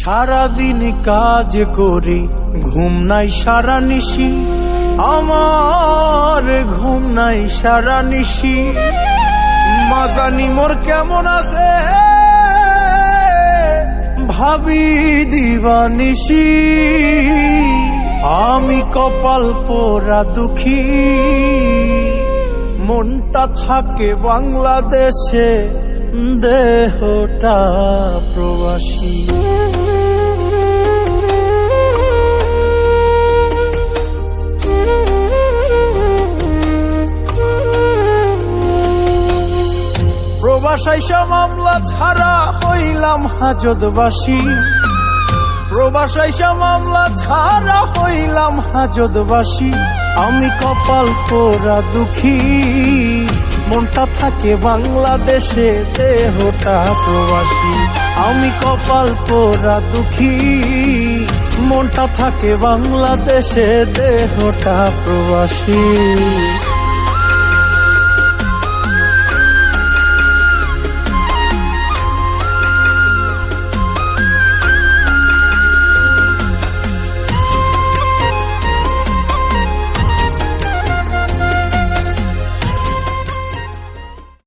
সারাদিন কাজ করি, ঘুম নাই সারা নিশি, আমার ঘুম নাই সারা নিশি। মাজানি মোর কেমন আছে ভাবি দিবানিশি। আমি কপাল পোড়া দুঃখী, মনটা থাকে বাংলাদেশে, দেহটা প্রবাসী। প্রবাসাইসা মামলা ছাড়া হইলাম হাজতবাসী, প্রবাসাইসা মামলা ছাড়া হইলাম হাজতবাসী। আমি কপাল পোড়া দুঃখী, মনটা থাকে বাংলাদেশে, দেহটা প্রবাসী। আমি কপাল পোড়া দুঃখী, মনটা থাকে বাংলাদেশে, দেহটা প্রবাসী।